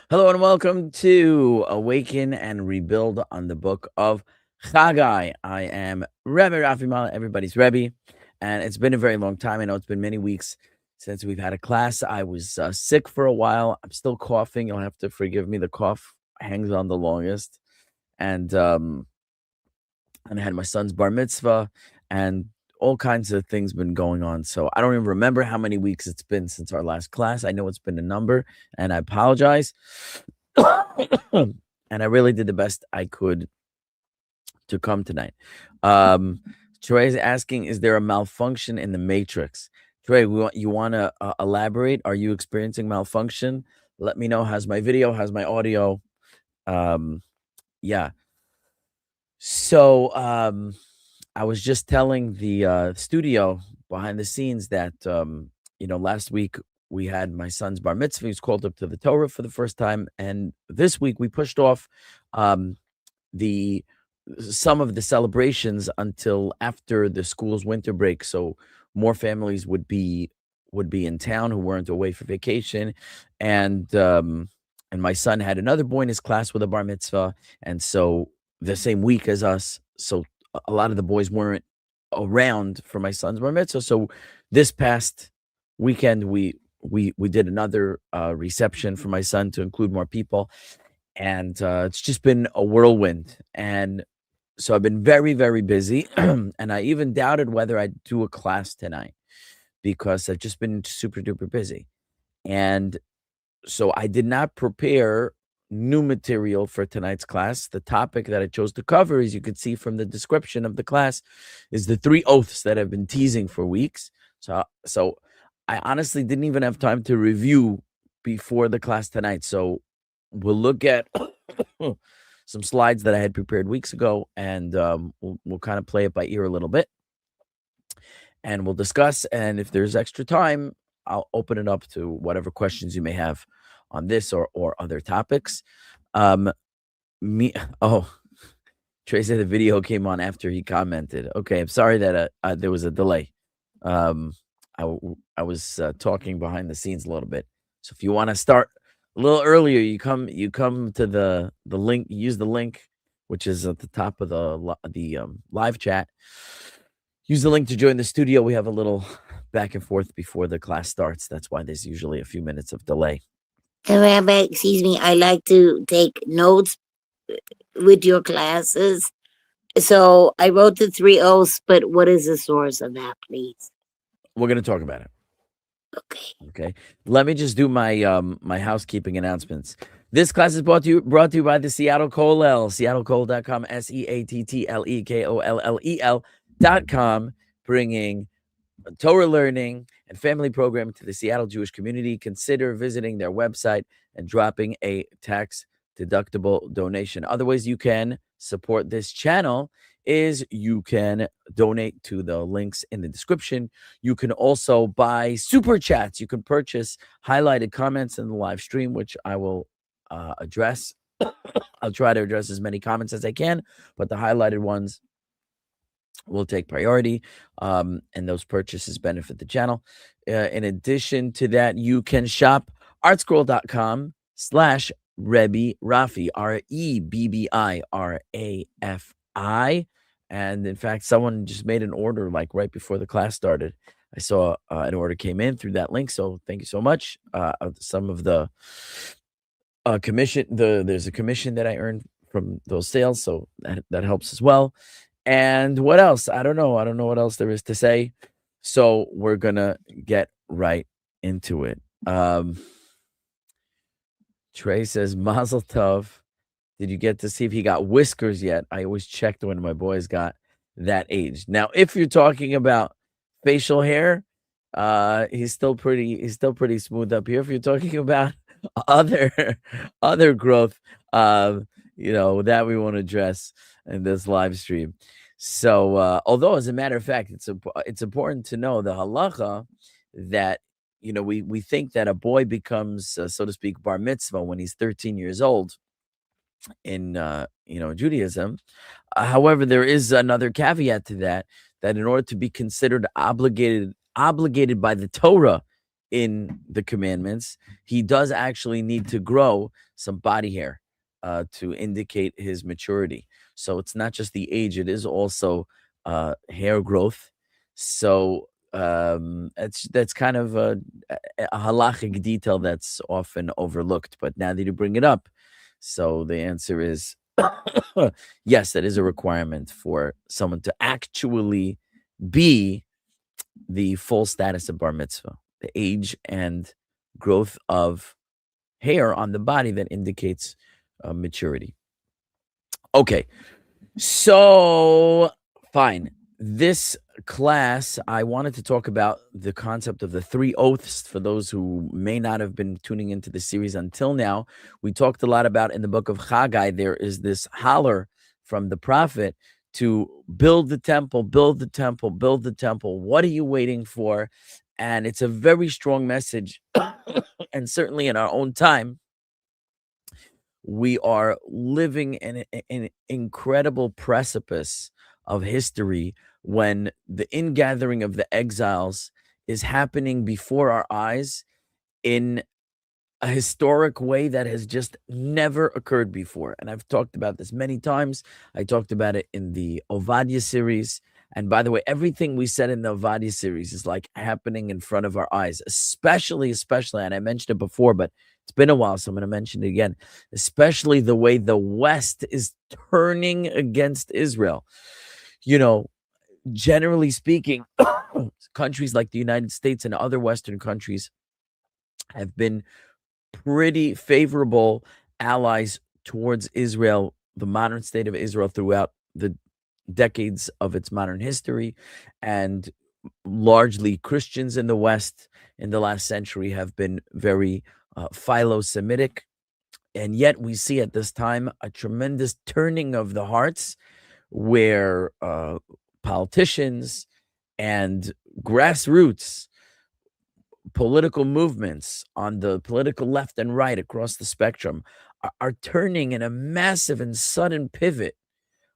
Hello and welcome to Awaken and Rebuild on the book of Haggai. I am Rebbe Rafi Mala, everybody's Rebbe, and it's been a very long time. I know it's been many weeks since we've had a class. I was sick for a while. I'm still coughing. You'll have to forgive me. The cough hangs on the longest, and I had my son's bar mitzvah, and all kinds of things been going on. So I don't even remember how many weeks it's been since our last class. I know it's been a number, and I apologize. And I really did the best I could to come tonight. Troy is asking, is there a malfunction in the matrix? Troy, you want to elaborate? Are you experiencing malfunction? Let me know. How's my video? How's my audio? Yeah. So I was just telling the studio behind the scenes that, last week we had my son's bar mitzvah. He was called up to the Torah for the first time. And this week we pushed off the some of the celebrations until after the school's winter break. So more families would be in town who weren't away for vacation. And my son had another boy in his class with a bar mitzvah. And so the same week as us. So a lot of the boys weren't around for my son's bar mitzvah. So this past weekend, we did another reception for my son to include more people. And it's just been a whirlwind. And so I've been very, very busy. And I even doubted whether I'd do a class tonight because I've just been super duper busy. And so I did not prepare new material for tonight's class. The topic that I chose to cover, as you could see from the description of the class, is the 3 oaths that I've been teasing for weeks. So I honestly didn't even have time to review before the class tonight. So we'll look at some slides that I had prepared weeks ago, and we'll kind of play it by ear a little bit, and we'll discuss. And if there's extra time, I'll open it up to whatever questions you may have on this or other topics. Trey said the video came on after he commented. Okay, I'm sorry that there was a delay. I was talking behind the scenes a little bit. So if you want to start a little earlier, you come to the link. Use the link, which is at the top of the live chat. Use the link to join the studio. We have a little back and forth before the class starts. That's why there's usually a few minutes of delay. Rabbi, excuse me, I like to take notes with your classes. So I wrote the 3 oaths, but what is the source of that, please? We're going to talk about it. Okay. Okay. Let me just do my my housekeeping announcements. This class is brought to you by the Seattle Kollel, seattlekollel.com, SeattleKollel.com, bringing Torah learning and family programming to the Seattle Jewish community. Consider visiting their website and dropping a tax-deductible donation. Other ways you can support this channel is you can donate to the links in the description. You can also buy super chats. You can purchase highlighted comments in the live stream, which I will address. I'll try to address as many comments as I can, but the highlighted ones will take priority, and those purchases benefit the channel. In addition to that, you can shop artscroll.com/Rebbe Rafi, REBBI. And in fact, someone just made an order like right before the class started. I saw an order came in through that link. So thank you so much. Some of the commission, there's a commission that I earned from those sales. So that helps as well. And what else? I don't know what else there is to say. So we're going to get right into it. Trey says, Mazel Tov. Did you get to see if he got whiskers yet? I always checked when my boys got that age. Now, if you're talking about facial hair, he's still pretty smooth up here. If you're talking about other growth, that we won't address in this live stream. So, although as a matter of fact, it's important to know the halacha that we think that a boy becomes, so to speak, bar mitzvah when he's 13 years old in Judaism. However, there is another caveat to that in order to be considered obligated by the Torah, in the commandments, he does actually need to grow some body hair to indicate his maturity. So it's not just the age, it is also hair growth. So that's kind of a halachic detail that's often overlooked. But now that you bring it up, so the answer is yes, that is a requirement for someone to actually be the full status of bar mitzvah, the age and growth of hair on the body that indicates maturity. Okay, so fine. This class, I wanted to talk about the concept of the three oaths for those who may not have been tuning into the series until now. We talked a lot about in the book of Haggai, there is this holler from the prophet to build the temple, build the temple, build the temple. What are you waiting for? And it's a very strong message. And certainly in our own time, we are living in an incredible precipice of history when the ingathering of the exiles is happening before our eyes in a historic way that has just never occurred before. And I've talked about this many times. I talked about it in the Ovadia series. And by the way, everything we said in the Ovadia series is like happening in front of our eyes, especially, and I mentioned it before, but it's been a while, so I'm going to mention it again, especially the way the West is turning against Israel. You know, generally speaking, countries like the United States and other Western countries have been pretty favorable allies towards Israel, the modern state of Israel, throughout the decades of its modern history. And largely Christians in the West in the last century have been very philo-Semitic. And yet we see at this time a tremendous turning of the hearts where politicians and grassroots political movements on the political left and right across the spectrum are turning in a massive and sudden pivot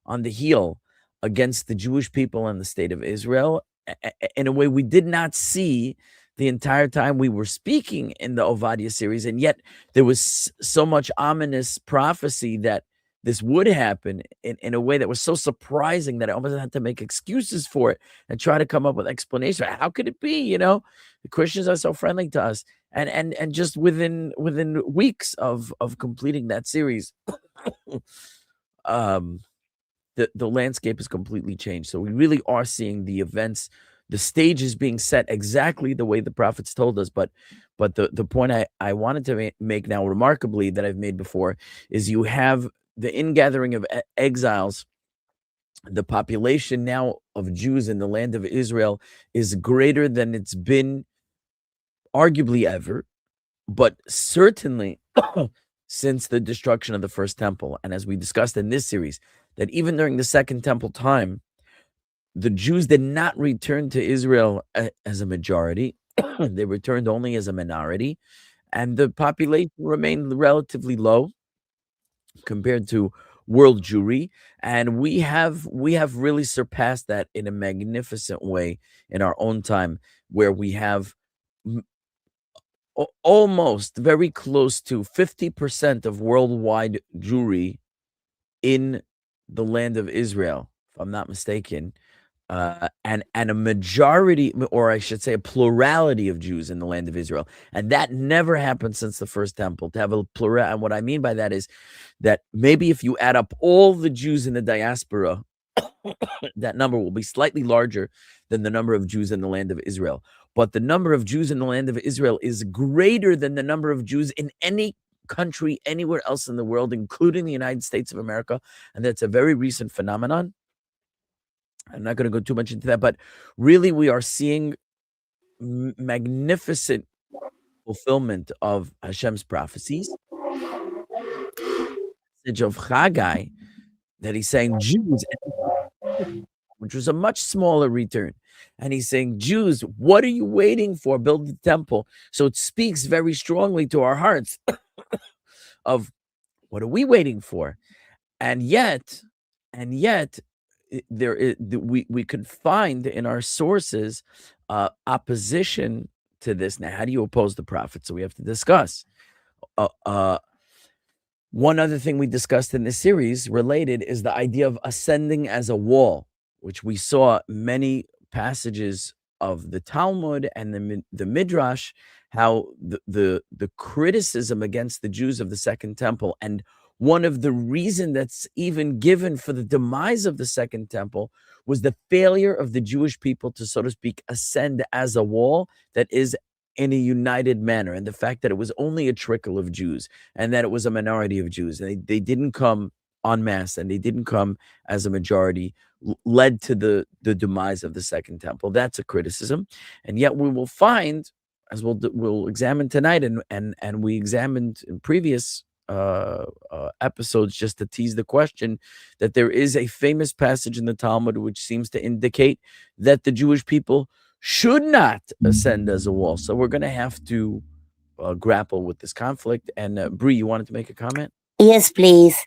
on the heel against the Jewish people and the state of Israel in a way we did not see the entire time we were speaking in the Ovadia series. And yet there was so much ominous prophecy that this would happen in a way that was so surprising that I almost had to make excuses for it and try to come up with explanations. How could it be? You know, the Christians are so friendly to us. And just within weeks of completing that series, the landscape has completely changed. So we really are seeing the events, the stage is being set exactly the way the prophets told us. But the point I wanted to make now, remarkably, that I've made before, is you have the ingathering of exiles. The population now of Jews in the land of Israel is greater than it's been arguably ever, but certainly since the destruction of the first temple. And as we discussed in this series, that even during the second temple time, the Jews did not return to Israel as a majority. They returned only as a minority, and the population remained relatively low compared to world Jewry. And we have really surpassed that in a magnificent way in our own time, where we have almost very close to 50% of worldwide Jewry in the land of Israel, if I'm not mistaken, and a majority, or I should say a plurality of Jews in the land of Israel. And that never happened since the first temple, to have a plural. And what I mean by that is that maybe if you add up all the Jews in the diaspora, that number will be slightly larger than the number of Jews in the land of Israel. But the number of Jews in the land of Israel is greater than the number of Jews in any country anywhere else in the world, including the United States of America. And that's a very recent phenomenon. I'm not going to go too much into that, but really we are seeing magnificent fulfillment of Hashem's prophecies. Message of Haggai, that he's saying Jews, which was a much smaller return. And he's saying, Jews, what are you waiting for? Build the temple. So it speaks very strongly to our hearts of what are we waiting for? And yet, there is, we could find in our sources opposition to this. Now, how do you oppose the prophet? So we have to discuss. One other thing we discussed in this series related is the idea of ascending as a wall, which we saw many passages of the Talmud and the Midrash, how the criticism against the Jews of the Second Temple, and one of the reason that's even given for the demise of the Second Temple was the failure of the Jewish people to, so to speak, ascend as a wall that is in a united manner, and the fact that it was only a trickle of Jews and that it was a minority of Jews, and they didn't come en masse and they didn't come as a majority, led to the demise of the Second Temple. That's a criticism, and yet we will find, as we'll examine tonight, and we examined in previous episodes, just to tease the question, that there is a famous passage in the Talmud which seems to indicate that the Jewish people should not ascend as a wall. So we're going to have to grapple with this conflict. And Bree, you wanted to make a comment? Yes, please.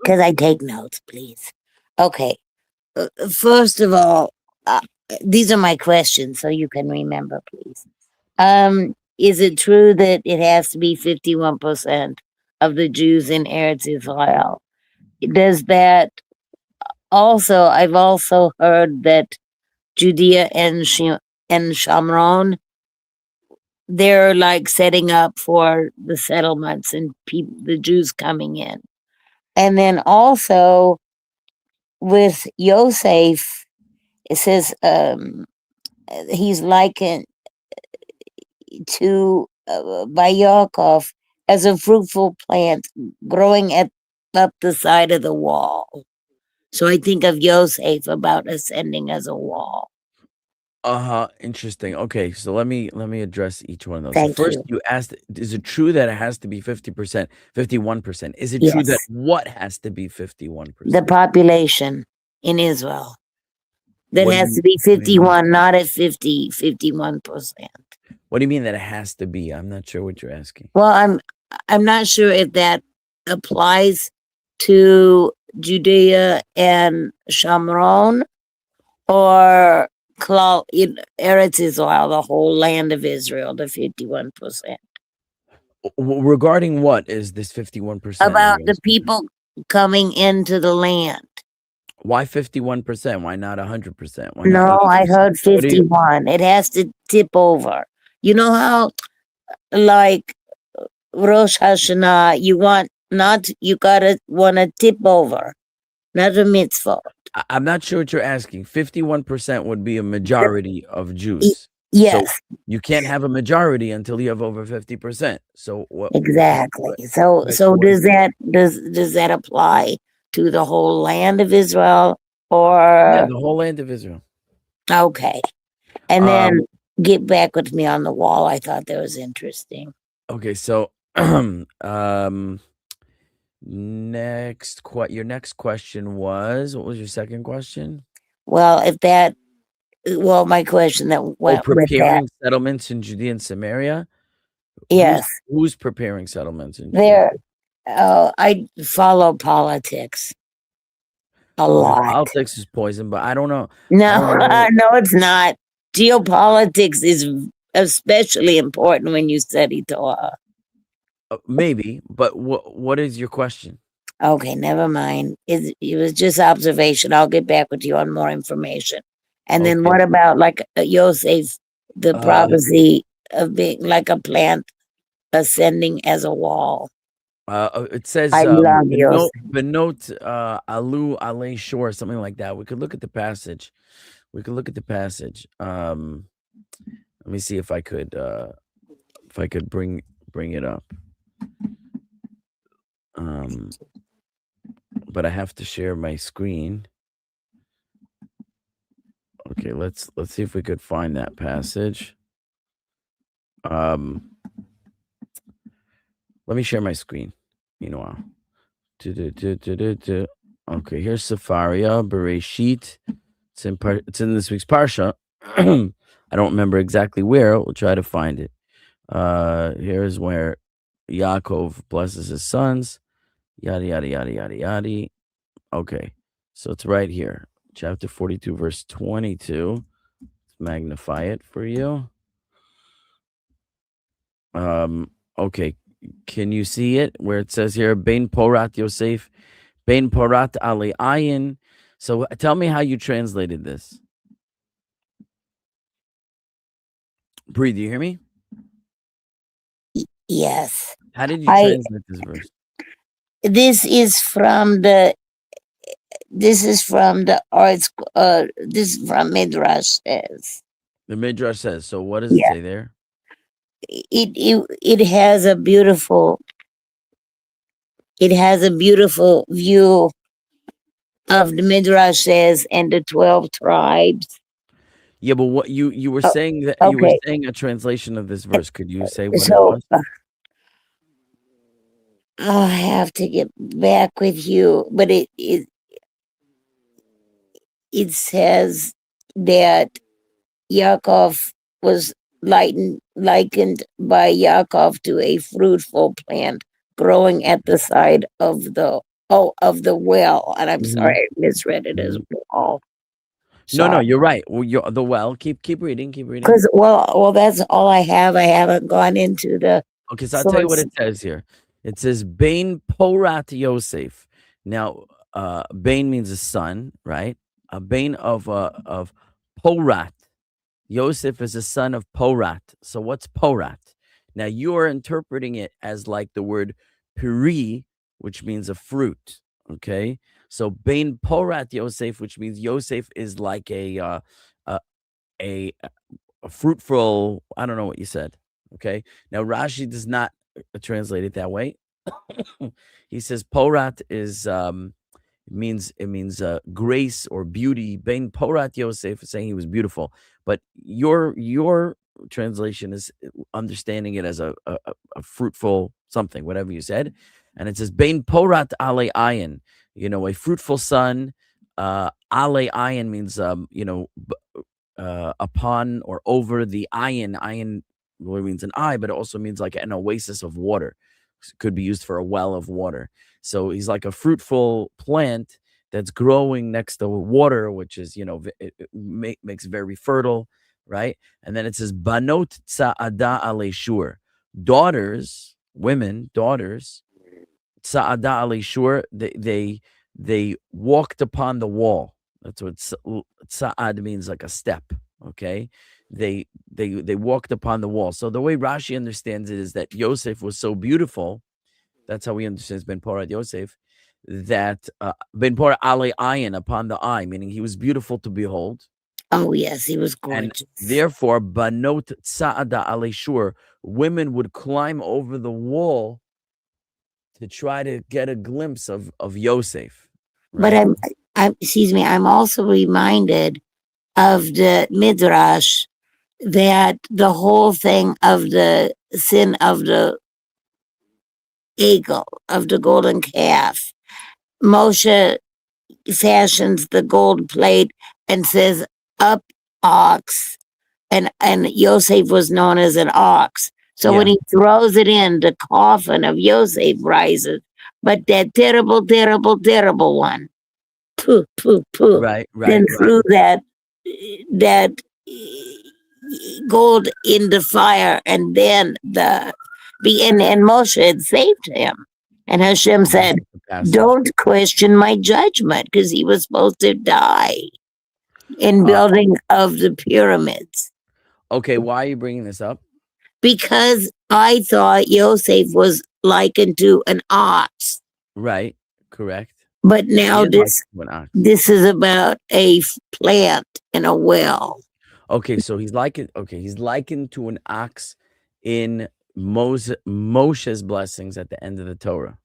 Because I take notes, please. Okay. First of all, these are my questions, so you can remember, please. Is it true that it has to be 51% of the Jews in Eretz Israel? Does that also, I've also heard that Judea and Shamron, they're like setting up for the settlements and the Jews coming in. And then also with Yosef, it says he's likened to by Yaakov as a fruitful plant growing up the side of the wall. So I think of Yosef about ascending as a wall. Interesting. Okay, so let me address each one of those. Thank so first, you. you asked, is it true that it has to be 50%, 51%? Is it true that Yes. what has to be 51%? The population in Israel. That What do has you- to be what do you mean? 51, not at 50, 51%. What do you mean that it has to be? I'm not sure what you're asking. Well, I'm not sure if that applies to Judea and Shamron or Eretz Israel, the whole land of Israel, the 51%. Regarding what is this 51%? About the people coming into the land. Why 51%? Why not 100%? Why not No, I 80%? heard 51. It has to tip over. You know how, like, Rosh Hashanah, you want to tip over, not a mitzvah. I'm not sure what you're asking. 51% would be a majority of Jews. Yes. So you can't have a majority until you have over 50%. So what? Exactly. So does that apply to the whole land of Israel, or Yeah, the whole land of Israel. Okay. And then get back with me on the wall. I thought that was interesting. Okay, so your next question was, what was your second question? Well, my question that went with that. Preparing settlements in Judea and Samaria? Yes. Who's preparing settlements in Judea? I follow politics a lot. Politics is poison, but I don't know. No, no, it's not. Geopolitics is especially important when you study Torah. Maybe, but what is your question? Okay, never mind. It was just observation. I'll get back with you on more information. And then what about like Yosef, the prophecy of being like a plant ascending as a wall? It says I love Yosef. Benot Alu Ale Shore, something like that. We could look at the passage. Let me see if I could bring it up. But I have to share my screen. Okay, let's see if we could find that passage. Let me share my screen. Meanwhile, okay, here's Safaria Bereshit. It's in this week's parsha. I don't remember exactly where. We'll try to find it. Here's where Yaakov blesses his sons. Yada yada yada yada yada. Okay, so it's right here, chapter 42, verse 22. Let's magnify it for you. Okay. Can you see it where it says here, Bein Porat Yosef, Bein Porat Ali Ayin? So tell me how you translated this. Bree, do you hear me? Yes. How did you I translate this verse? this is from the arts this is from Midrash says. The Midrash says. So what does it Yeah. say there? It has a beautiful view of the Midrash says and the 12 tribes. Yeah, but what you were Oh, saying that you were okay. saying a translation of this verse. Could you say what it So was? I'll have to get back with you, but it says that Yaakov was likened by Yaakov to a fruitful plant growing at the side of the well. And I'm sorry, I misread it as well. No, Sorry. you're right. Well, the well. Keep reading. Keep reading. Because that's all I have. I haven't gone into the Okay, so I'll tell you what source. it says here. It says Bain Porat Yosef. Now, Bain means a son, right? A Bain of Porat. Yosef is a son of Porat. So what's Porat? Now you are interpreting it as like the word piri, which means a fruit. Okay, so Bain Porat Yosef, which means Yosef is like a a, a fruitful. I don't know what you said. Okay, now Rashi does not translate it that way. He says Porat is it means grace or beauty. Ben Porat Yosef is saying he was beautiful, but your translation is understanding it as a fruitful something, whatever you said, and it says Ben Porat Ale Ayin, a fruitful son. Ale Ayin means upon or over the ayin. Ayin really means an eye, but it also means like an oasis of water. Could be used for a well of water. So he's like a fruitful plant that's growing next to water, which is, makes very fertile, right? And then it says, Banot Tsa'ada Aleshur. Daughters, women, daughters, Tsa'ada Aleshur, they walked upon the wall. That's what Tsa'ad means, like a step. Okay. They walked upon the wall. So the way Rashi understands it is that Yosef was so beautiful. That's how we understand Ben Porat Yosef, that Ben Porat Ale Ayin, upon the eye, meaning he was beautiful to behold. Oh yes, he was And gorgeous. therefore, Banot Tsa'ada Ale Shur, women would climb over the wall to try to get a glimpse of Yosef. But Right? I'm also reminded of the Midrash that the whole thing of the sin of the eagle, of the golden calf, Moshe fashions the gold plate and says, "Up, ox," and Yosef was known as an ox. So when Yeah. he throws it in, the coffin of Yosef rises, but that terrible, terrible, terrible one, pooh, pooh, pooh, Right. then Right. threw that gold in the fire, and then and Moshe had saved him, and Hashem said, The passage. "Don't question my judgment," because he was supposed to die in building of the pyramids. Okay. Why are you bringing this up? Because I thought Yosef was likened to an ox, Right. Correct. but He now is like an ox. this is about a plant in a well. Okay, so he's likened to an ox in Moshe's blessings at the end of the Torah.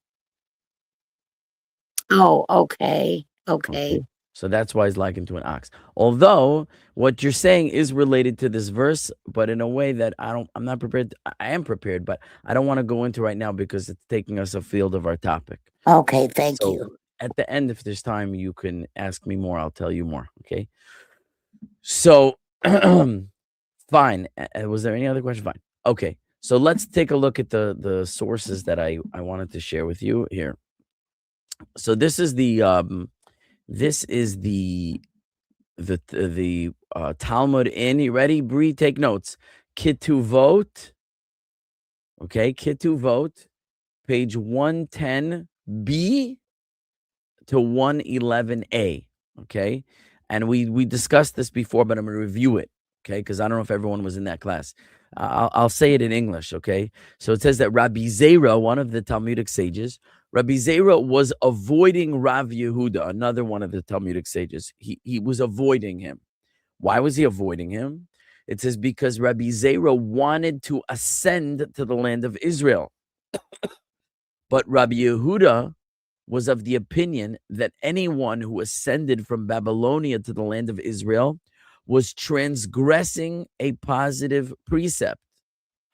Oh, okay. Okay. So that's why he's likened to an ox. Although what you're saying is related to this verse, but in a way that I'm not prepared. I am prepared, but I don't want to go into right now because it's taking us afield of our topic. Okay, thank So you. at the end, if there's time, you can ask me more. I'll tell you more. Okay. So fine. Was there any other question? Fine. Okay. So let's take a look at the sources that I wanted to share with you here. So this is the Talmud in. You ready, Bree? Take notes. Ketubot Okay, Ketubot, page 110b to 111a. Okay, and we discussed this before, but I'm going to review it. Okay, because I don't know if everyone was in that class. I'll say it in English. Okay, so it says that Rabbi Zera, one of the Talmudic sages, Rabbi Zera was avoiding Rav Yehuda, another one of the Talmudic sages. He was avoiding him. Why was he avoiding him? It says because Rabbi Zera wanted to ascend to the land of Israel. But Rabbi Yehuda was of the opinion that anyone who ascended from Babylonia to the land of Israel was transgressing a positive precept.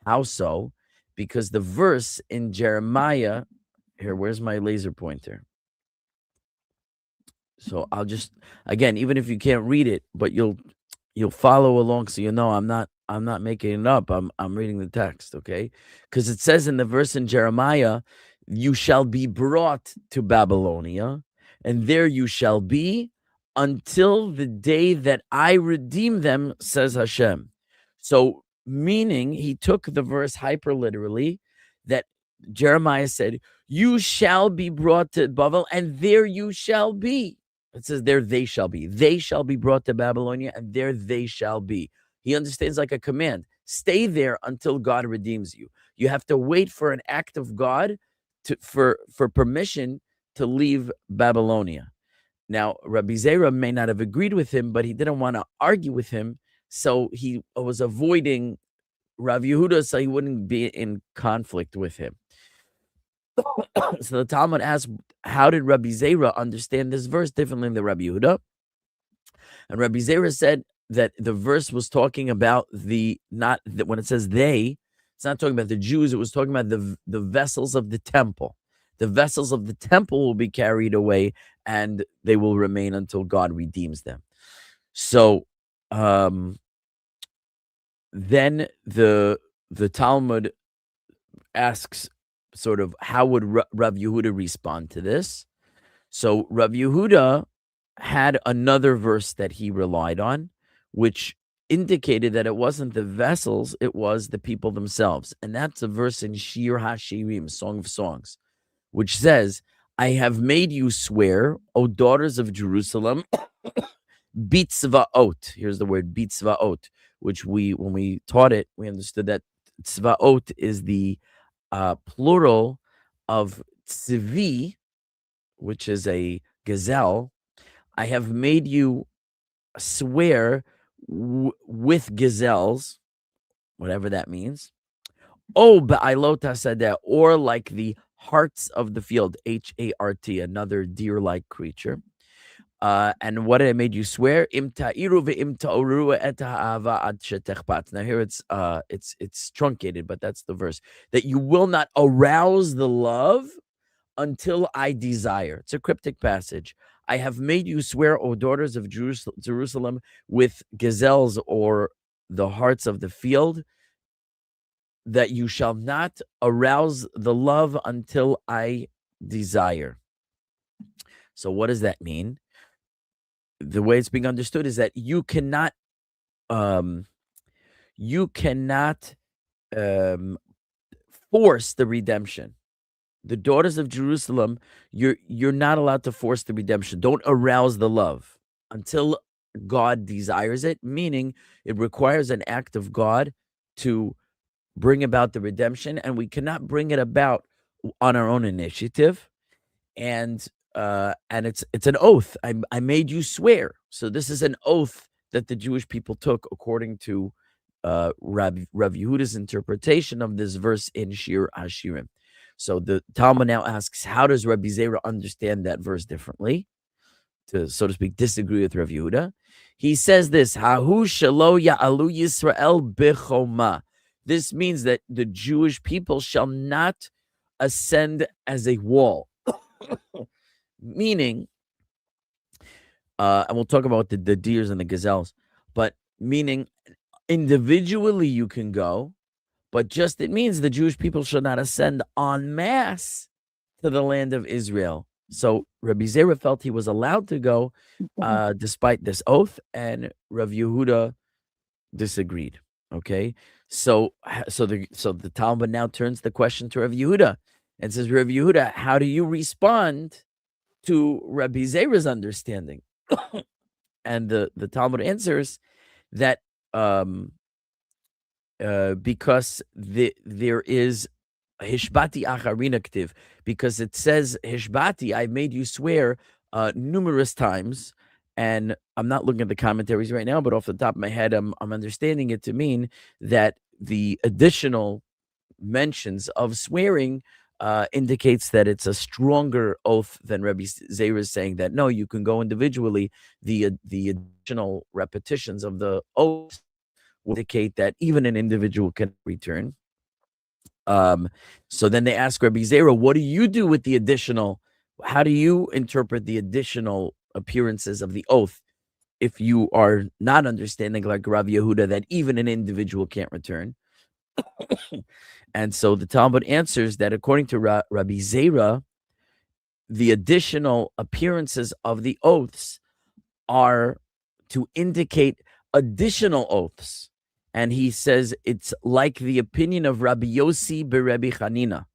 How so? Because the verse in Jeremiah, here, where's my laser pointer? So I'll just, again, even if you can't read it, but you'll follow along, so you know I'm not making it up. I'm reading the text, okay? Because it says in the verse in Jeremiah, you shall be brought to Babylonia, and there you shall be until the day that I redeem them, says Hashem. So, meaning he took the verse hyper literally, that Jeremiah said, you shall be brought to Babel, and there you shall be. It says, there they shall be. They shall be brought to Babylonia, and there they shall be. He understands like a command. Stay there until God redeems you. You have to wait for an act of God for permission to leave Babylonia. Now, Rabbi Zera may not have agreed with him, but he didn't want to argue with him, so he was avoiding Rav Yehuda so he wouldn't be in conflict with him. So the Talmud asks, how did Rabbi Zera understand this verse differently than Rabbi Yehuda? And Rabbi Zera said that the verse was talking about when it says they, it's not talking about the Jews, it was talking about the vessels of the temple. The vessels of the temple will be carried away and they will remain until God redeems them. So then the Talmud asks sort of how would Rav Yehuda respond to this? So Rav Yehuda had another verse that he relied on, which indicated that it wasn't the vessels, it was the people themselves. And that's a verse in Shir HaShirim, Song of Songs, which says, I have made you swear, O daughters of Jerusalem, bitzvaot. Here's the word bitzvaot, which when we taught it, we understood that tzvaot is the plural of tzvi, which is a gazelle. I have made you swear with gazelles, whatever that means. Oh, ba'ilota sadeh, or like the hearts of the field, H-A-R-T, another deer-like creature. And what I made you swear? Im ta'iru ve'im ta'oru et ha'ava ad shetechpat. Now here it's truncated, but that's the verse. That you will not arouse the love until I desire. It's a cryptic passage. I have made you swear, O daughters of Jerusalem, with gazelles or the hearts of the field, that you shall not arouse the love until I desire. So what does that mean? The way it's being understood is that you cannot force the redemption. The daughters of Jerusalem, you're not allowed to force the redemption. Don't arouse the love until God desires it, meaning it requires an act of God to bring about the redemption, and we cannot bring it about on our own initiative. And it's an oath. I made you swear. So this is an oath that the Jewish people took according to Rav Yehuda's interpretation of this verse in Shir HaShirim. So the Talmud now asks, how does Rabbi Zera understand that verse differently? To, so to speak, disagree with Rav Yehuda. He says this, Hahu shelo ya'alu Yisrael bechoma. This means that the Jewish people shall not ascend as a wall. Meaning, and we'll talk about the deers and the gazelles, but meaning individually you can go, but just it means the Jewish people should not ascend en masse to the land of Israel. So Rabbi Zera felt he was allowed to go despite this oath, and Rav Yehuda disagreed. Okay, So the Talmud now turns the question to Rav Yehuda and says, Rav Yehuda, how do you respond to Rabbi Zera's understanding? And the Talmud answers that because there is Hishbati Acharina Ktiv, because it says Hishbati, I made you swear numerous times. And I'm not looking at the commentaries right now, but off the top of my head, I'm understanding it to mean that the additional mentions of swearing indicates that it's a stronger oath than Rabbi Zera is saying that no, you can go individually. The additional repetitions of the oath will indicate that even an individual can return. So then they ask Rabbi Zera, what do you do with the additional? How do you interpret the additional appearances of the oath if you are not understanding like Rabbi Yehuda that even an individual can't return? And so the Talmud answers that according to Rabbi Zera, the additional appearances of the oaths are to indicate additional oaths. And he says it's like the opinion of Rabbi Yossi beRabbi Chanina.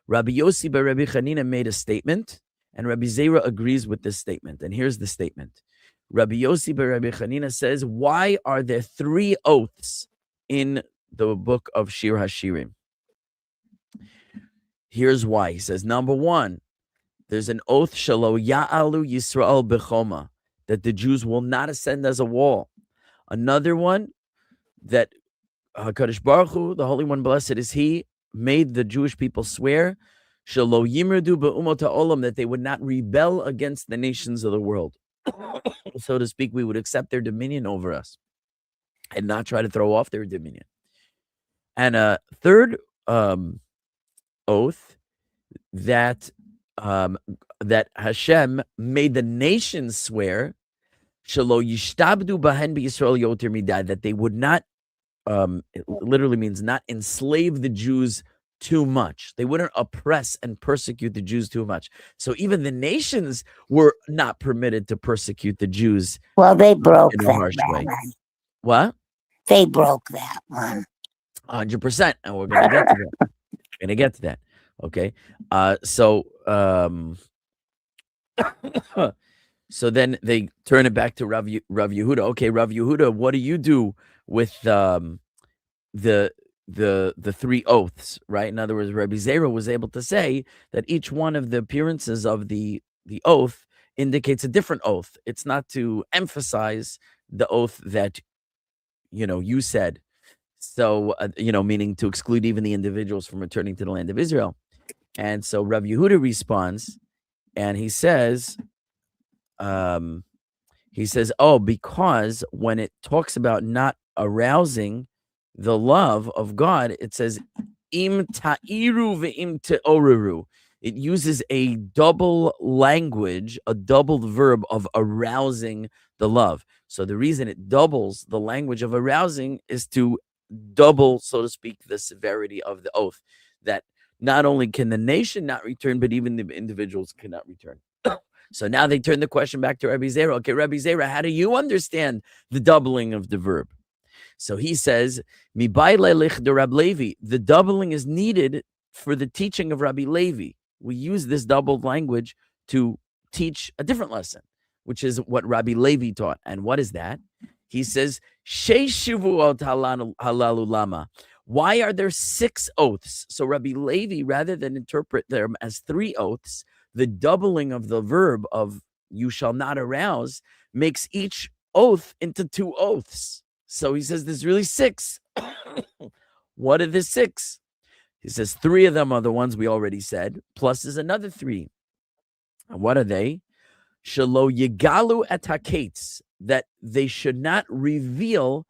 Rabbi Yossi beRabbi Chanina made a statement, and Rabbi Zera agrees with this statement. And here's the statement. Rabbi Yossi beRabbi Chanina says, why are there 3 oaths in the book of Shir HaShirim? Here's why. He says, number 1, there's an oath, Shalo Ya'alu Yisrael Bechoma, that the Jews will not ascend as a wall. Another one, that HaKadosh Baruch Hu, the Holy One, blessed is He, made the Jewish people swear, Shalo Yimrdu Be'umot HaOlam, that they would not rebel against the nations of the world. So to speak, we would accept their dominion over us and not try to throw off their dominion. And a third oath that Hashem made the nations swear, Shalo Yishtabdu Bahen B'Yisrael Yoter Midai, that they would not, it literally means not enslave the Jews too much. They wouldn't oppress and persecute the Jews too much. So even the nations were not permitted to persecute the Jews. Well, they broke in a that, harsh way. Rabbi. What? They broke that one. 100%. And we're going to get to that. We're going to get to that. Okay. So then they turn it back to Rav Yehuda. Okay, Rav Yehuda, what do you do with the 3 oaths, right? In other words, Rabbi Zera was able to say that each one of the appearances of the oath indicates a different oath. It's not to emphasize the oath that you said. So meaning to exclude even the individuals from returning to the land of Israel. And so Rav Yehuda responds, and he says, because when it talks about not arousing the love of God, it says, im ta'iru ve'im te'oreru. It uses a double language, a double verb of arousing the love. So the reason it doubles the language of arousing is to double, so to speak, the severity of the oath, that not only can the nation not return, but even the individuals cannot return. So now they turn the question back to Rabbi Zera. Okay, Rabbi Zera, how do you understand the doubling of the verb? So he says, the doubling is needed for the teaching of Rabbi Levi. We use this doubled language to teach a different lesson, which is what Rabbi Levi taught. And what is that? He says, why are there 6 oaths? So Rabbi Levi, rather than interpret them as 3 oaths, the doubling of the verb of you shall not arouse makes each oath into 2 oaths. So he says there's really 6. What are the 6? He says 3 of them are the ones we already said, plus there's another 3. And what are they? Shalo yigalu et hakates, that they should not reveal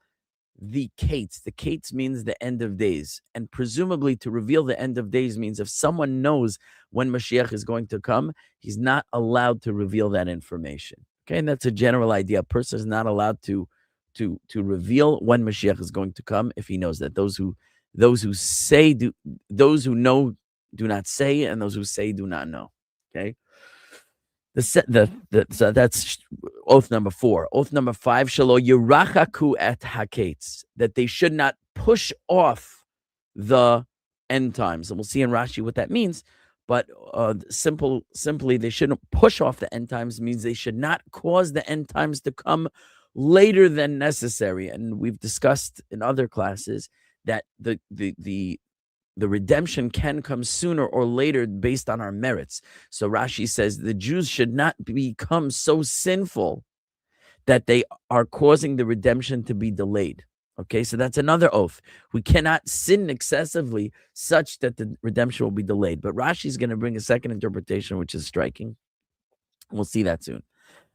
the kates. The kates means the end of days. And presumably to reveal the end of days means if someone knows when Mashiach is going to come, he's not allowed to reveal that information. Okay, and that's a general idea. A person is not allowed to reveal when Mashiach is going to come if he knows that. Those who know do not say, and those who say do not know. Okay. So that's oath number 4. Oath number 5, shelo yirachaku et haketz, that they should not push off the end times. And we'll see in Rashi what that means. But simply, they shouldn't push off the end times means they should not cause the end times to come later than necessary. And we've discussed in other classes that the redemption can come sooner or later based on our merits. So Rashi says the Jews should not become so sinful that they are causing the redemption to be delayed. Okay, so that's another oath. We cannot sin excessively such that the redemption will be delayed. But Rashi is going to bring a second interpretation, which is striking. We'll see that soon.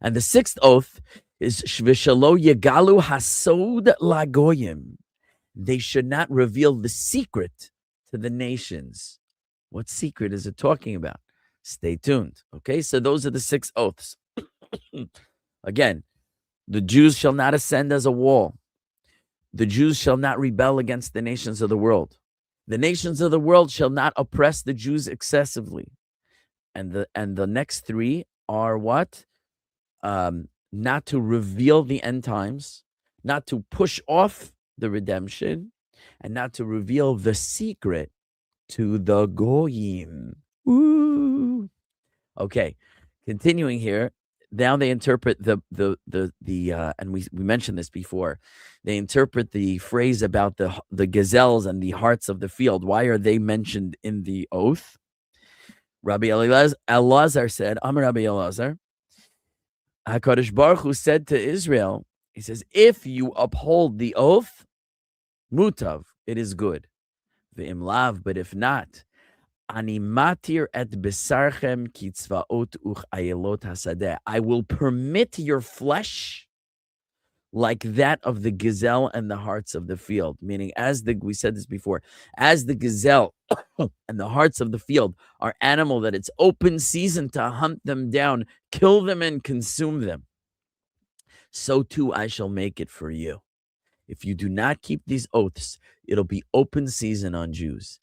And the 6th oath is Shvishalo Yegalu Hasod Lagoyim. They should not reveal the secret to the nations. What secret is it talking about? Stay tuned. Okay, so those are the 6 oaths. Again, the Jews shall not ascend as a wall. The Jews shall not rebel against the nations of the world. The nations of the world shall not oppress the Jews excessively. And the next 3 are what? Not to reveal the end times, not to push off the redemption, and not to reveal the secret to the goyim. Woo. Okay, continuing here. Now they interpret the and we mentioned this before. They interpret the phrase about the gazelles and the hearts of the field. Why are they mentioned in the oath? Rabbi Elazar said, Amar Rabbi Elazar, HaKadosh Baruch Hu said to Israel, he says, if you uphold the oath, mutav, it is good. Ve'im lav, but if not, Ani matir et besarchem kitzvaot uchayelot hasadeh. I will permit your flesh like that of the gazelle and the hearts of the field. Meaning, we said this before, as the gazelle and the hearts of the field are animal that it's open season to hunt them down, kill them and consume them, so too I shall make it for you. If you do not keep these oaths, it'll be open season on Jews.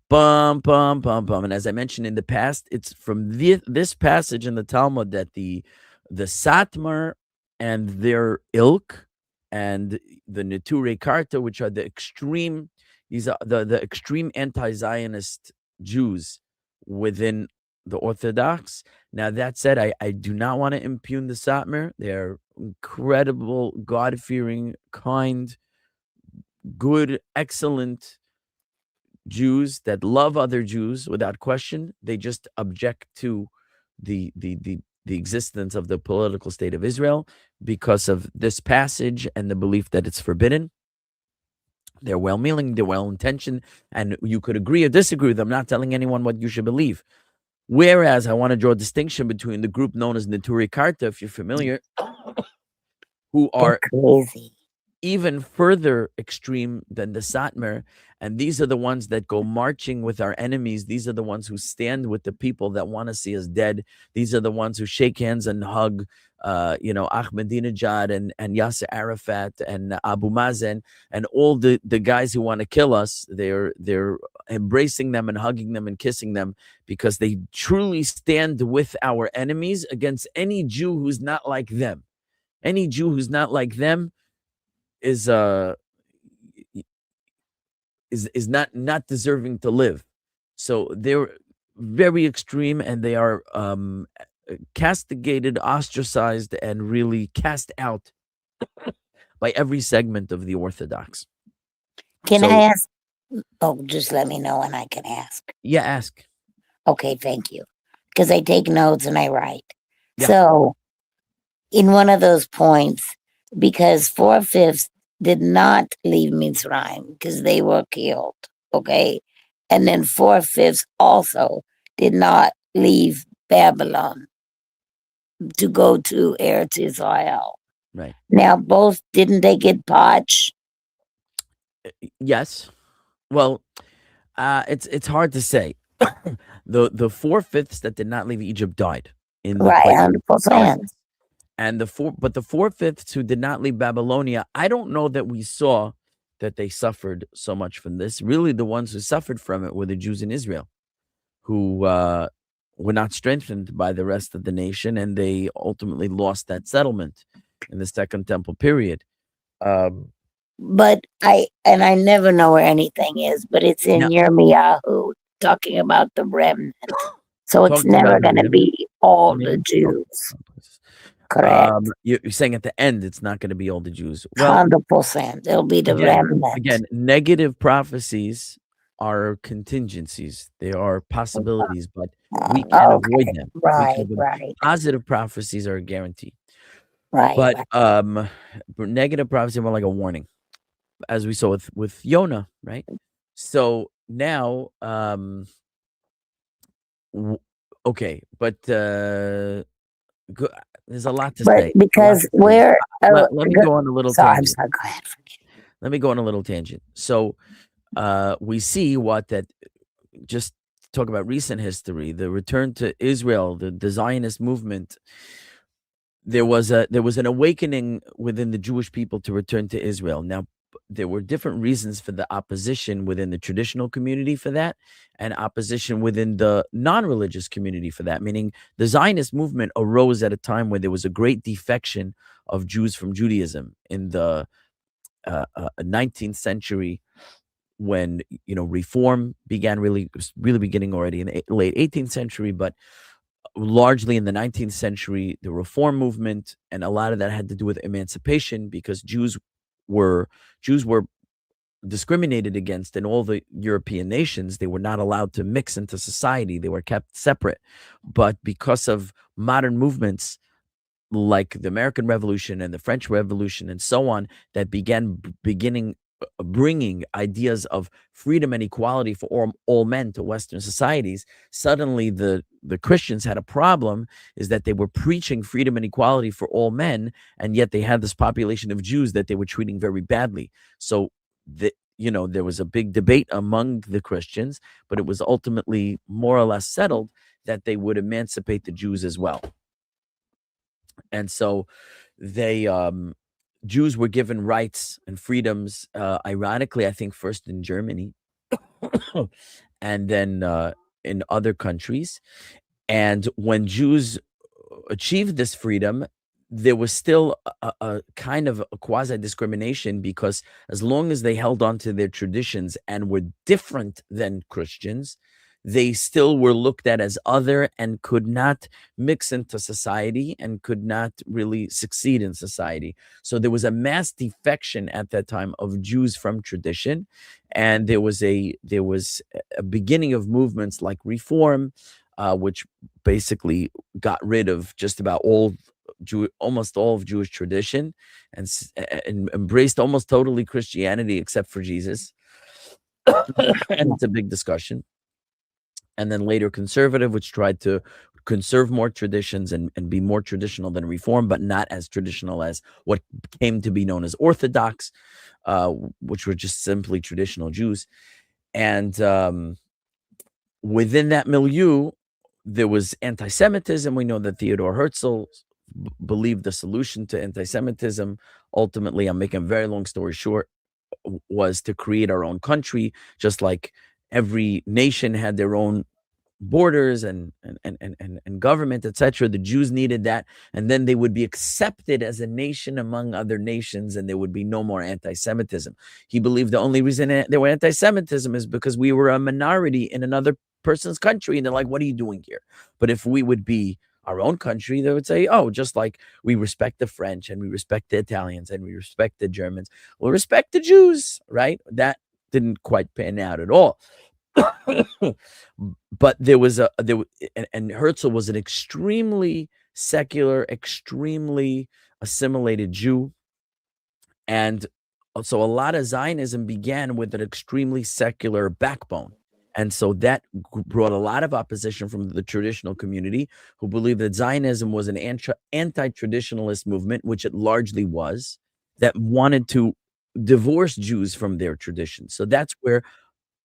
Bum, bum, bum, bum. And as I mentioned in the past, it's from this passage in the Talmud that the Satmar and their ilk and the Neturei Karta, which are the extreme, these are the extreme anti-Zionist Jews within the Orthodox. Now, that said, I do not want to impugn the Satmar. They're incredible, God-fearing, kind, good, excellent Jews that love other Jews without question. They just object to the existence of the political state of Israel because of this passage and the belief that it's forbidden. They're well-meaning, they're well-intentioned, and you could agree or disagree with them. I'm not telling anyone what you should believe. Whereas I want to draw a distinction between the group known as Neturei Karta, if you're familiar, who are crazy, even further extreme than the Satmar, and these are the ones that go marching with our enemies. These are the ones who stand with the people that want to see us dead. These are the ones who shake hands and hug, Ahmadinejad and Yasser Arafat and Abu Mazen and all the guys who want to kill us. They're embracing them and hugging them and kissing them because they truly stand with our enemies against any Jew who's not like them. Any Jew who's not like them is not deserving to live. So they're very extreme, and they are castigated, ostracized, and really cast out by every segment of the Orthodox. Can I ask? Oh, just let me know and I can ask. Yeah, ask. Okay, thank you. Because I take notes and I write. Yeah. So, in one of those points, because 4/5 did not leave Mitzrayim because they were killed, okay? And then 4/5 also did not leave Babylon to go to Eretz Israel. Right. Now, both, didn't they get potch? Yes. Well, it's hard to say. The 4/5 that did not leave Egypt died in the Right, place. 100%. And the 4/5 who did not leave Babylonia, I don't know that we saw that they suffered so much from this. Really, the ones who suffered from it were the Jews in Israel, who were not strengthened by the rest of the nation, and they ultimately lost that settlement in the Second Temple period. But I never know where anything is, but it's in Yirmiyahu talking about the remnant. So it's never going to be all the Jews. Correct. You're saying at the end it's not going to be all the Jews. Well, 100%. It'll be the remnant. Again, negative prophecies are contingencies. They are possibilities, but we can avoid them. Right. Positive prophecies are a guarantee. Right. But negative prophecy are more like a warning, as we saw with Yonah, right? So now, okay, but there's a lot to say. Because let me go on a little tangent. Go ahead. Let me go on a little tangent. So we see that just talk about recent history, the return to Israel, the Zionist movement. There was an awakening within the Jewish people to return to Israel. Now, there were different reasons for the opposition within the traditional community for that, and opposition within the non-religious community for that, meaning the Zionist movement arose at a time where there was a great defection of Jews from Judaism in the 19th century, when reform began really beginning already in the late 18th century, but largely in the 19th century, the reform movement, and a lot of that had to do with emancipation, because Jews were discriminated against in all the European nations. They were not allowed to mix into society. They were kept separate. But because of modern movements like the American Revolution and the French Revolution and so on, that bringing ideas of freedom and equality for all men to Western societies, suddenly the Christians had a problem, is that they were preaching freedom and equality for all men, and yet they had this population of Jews that they were treating very badly. So there was a big debate among the Christians, but it was ultimately more or less settled that they would emancipate the Jews as well. And so they Jews were given rights and freedoms, ironically, I think first in Germany and then in other countries. And when Jews achieved this freedom, there was still a kind of a quasi-discrimination, because as long as they held on to their traditions and were different than Christians, they still were looked at as other and could not mix into society and could not really succeed in society. So there was a mass defection at that time of Jews from tradition, and there was a beginning of movements like Reform, which basically got rid of just about almost all of Jewish tradition, and embraced almost totally Christianity except for Jesus. And it's a big discussion. And then later Conservative, which tried to conserve more traditions and be more traditional than Reform, but not as traditional as what came to be known as Orthodox, which were just simply traditional Jews. And within that milieu, there was anti-Semitism. We know that Theodor Herzl believed the solution to anti-Semitism, ultimately, I'm making a very long story short, was to create our own country, just like every nation had their own borders and government, etc. The Jews needed that, and then they would be accepted as a nation among other nations, and there would be no more anti-Semitism. He believed the only reason there were anti-Semitism is because we were a minority in another person's country, and they're like, what are you doing here? But if we would be our own country, they would say, oh, just like we respect the French and we respect the Italians and we respect the Germans, we'll respect the Jews, right? That didn't quite pan out at all. But and Herzl was an extremely secular, extremely assimilated Jew. And so a lot of Zionism began with an extremely secular backbone. And so that brought a lot of opposition from the traditional community, who believed that Zionism was an anti-traditionalist movement, which it largely was, that wanted to divorce Jews from their traditions. So that's where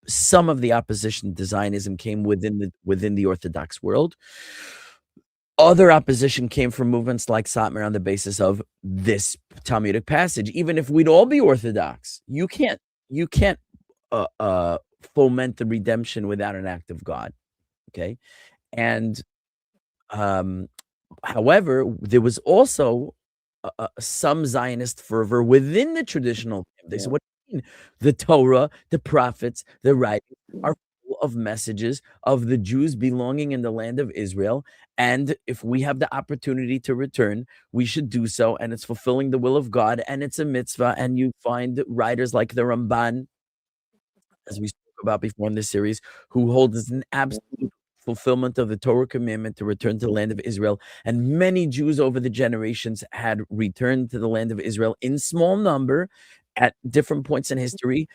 some of the opposition to Zionism came within the Orthodox world. Other opposition came from movements like Satmar on the basis of this Talmudic passage. Even if we'd all be Orthodox, you can't foment the redemption without an act of God. Okay. And however, there was also some Zionist fervor within the traditional camp. They said, "What do you mean? The Torah, the prophets, the writings are full of messages of the Jews belonging in the land of Israel, and if we have the opportunity to return, we should do so, and it's fulfilling the will of God, and it's a mitzvah." And you find writers like the Ramban, as we spoke about before in this series, who hold as an absolute fulfillment of the Torah commandment to return to the land of Israel. And many Jews over the generations had returned to the land of Israel in small number at different points in history,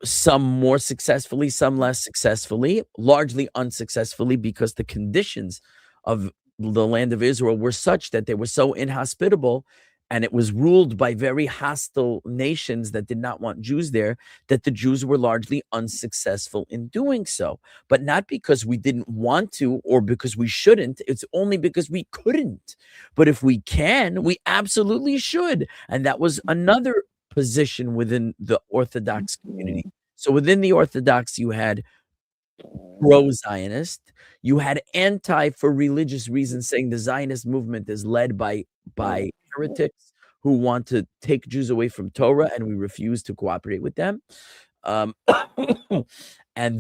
some more successfully, some less successfully, largely unsuccessfully, because the conditions of the land of Israel were such that they were so inhospitable, and it was ruled by very hostile nations that did not want Jews there, that the Jews were largely unsuccessful in doing so. But not because we didn't want to or because we shouldn't, it's only because we couldn't. But if we can, we absolutely should. And that was another position within the Orthodox community. So within the Orthodox, you had pro-Zionist, you had anti for religious reasons, saying the Zionist movement is led by heretics who want to take Jews away from Torah, and we refuse to cooperate with them. And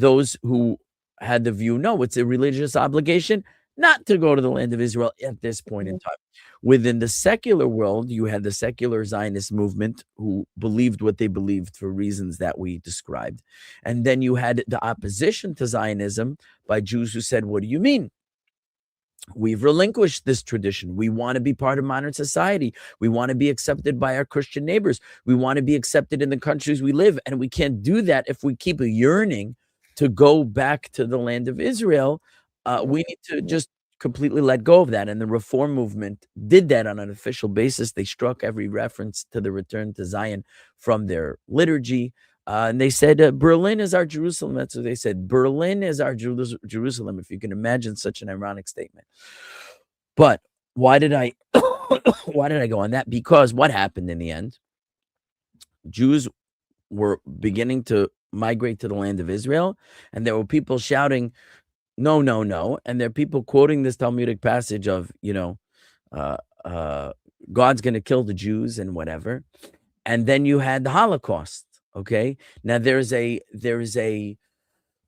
those who had the view, no, it's a religious obligation not to go to the land of Israel at this point in time. Within the secular world, you had the secular Zionist movement who believed what they believed for reasons that we described. And then you had the opposition to Zionism by Jews who said, what do you mean? We've relinquished this tradition. We want to be part of modern society. We want to be accepted by our Christian neighbors. We want to be accepted in the countries we live. And we can't do that if we keep yearning to go back to the land of Israel. We need to just completely let go of that. And the Reform movement did that on an official basis. They struck every reference to the return to Zion from their liturgy. And they said, Berlin is our Jerusalem. That's what they said. Berlin is our Jerusalem, if you can imagine such an ironic statement. But why did I go on that? Because what happened in the end? Jews were beginning to migrate to the land of Israel, and there were people shouting, no, no, no. And there are people quoting this Talmudic passage of, God's going to kill the Jews and whatever. And then you had the Holocaust. Okay. Now there is a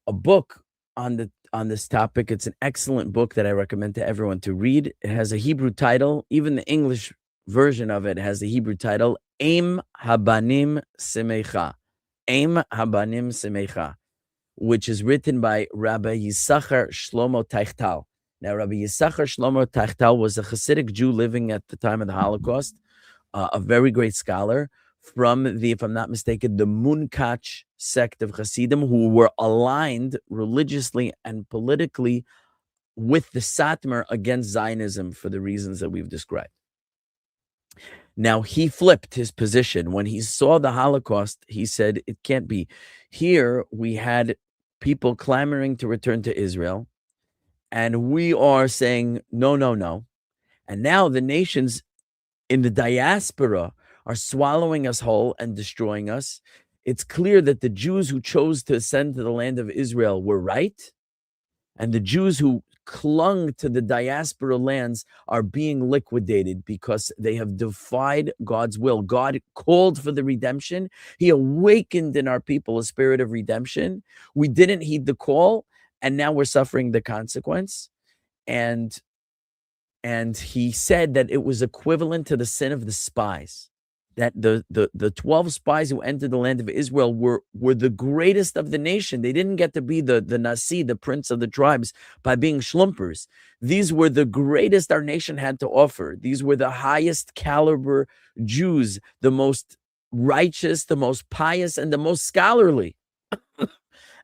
book on this topic. It's an excellent book that I recommend to everyone to read. It has a Hebrew title. Even the English version of it has the Hebrew title, Eim Habanim Semecha. Eim Habanim Semecha, which is written by Rabbi Yisachar Shlomo Teichtal. Now, Rabbi Yisachar Shlomo Teichtal was a Hasidic Jew living at the time of the Holocaust, a very great scholar from the, if I'm not mistaken, the Munkach sect of Hasidim, who were aligned religiously and politically with the Satmar against Zionism for the reasons that we've described. Now, he flipped his position. When he saw the Holocaust, he said, it can't be. Here, we had people clamoring to return to Israel, and we are saying, no, no, no. And now the nations in the diaspora are swallowing us whole and destroying us. It's clear that the Jews who chose to ascend to the land of Israel were right, and the Jews who clung to the diaspora lands are being liquidated because they have defied God's will. God called for the redemption. He awakened in our people a spirit of redemption. We didn't heed the call, and now we're suffering the consequence. And he said that it was equivalent to the sin of the spies, that the 12 spies who entered the land of Israel were the greatest of the nation. They didn't get to be the nasi, the prince of the tribes, by being schlumpers. These were the greatest our nation had to offer. These were the highest caliber Jews, the most righteous, the most pious, and the most scholarly.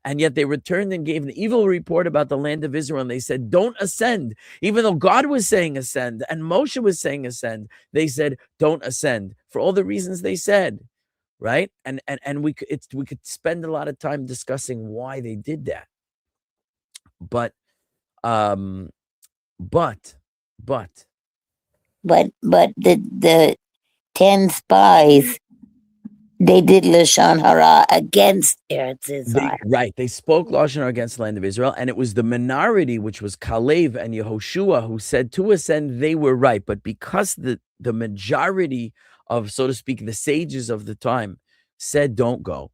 And yet they returned and gave an evil report about the land of Israel. And they said, don't ascend. Even though God was saying ascend and Moshe was saying ascend, they said, don't ascend, for all the reasons they said, right? And we could spend a lot of time discussing why they did that. But the 10 spies They did Lashon Hara against Eretz Israel. They spoke Lashon Hara against the land of Israel, and it was the minority, which was Kalev and Yehoshua, who said to ascend. They were right, but because the majority of, so to speak, the sages of the time said don't go,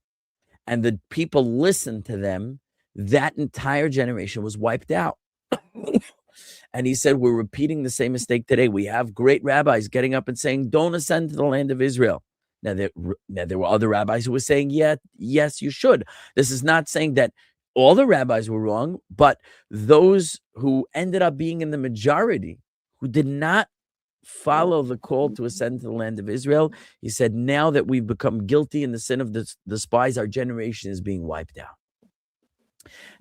and the people listened to them, that entire generation was wiped out. And he said, we're repeating the same mistake today. We have great rabbis getting up and saying, don't ascend to the land of Israel. Now, there were other rabbis who were saying, yes, you should. This is not saying that all the rabbis were wrong, but those who ended up being in the majority, who did not follow the call to ascend to the land of Israel, he said, now that we've become guilty in the sin of the spies, our generation is being wiped out.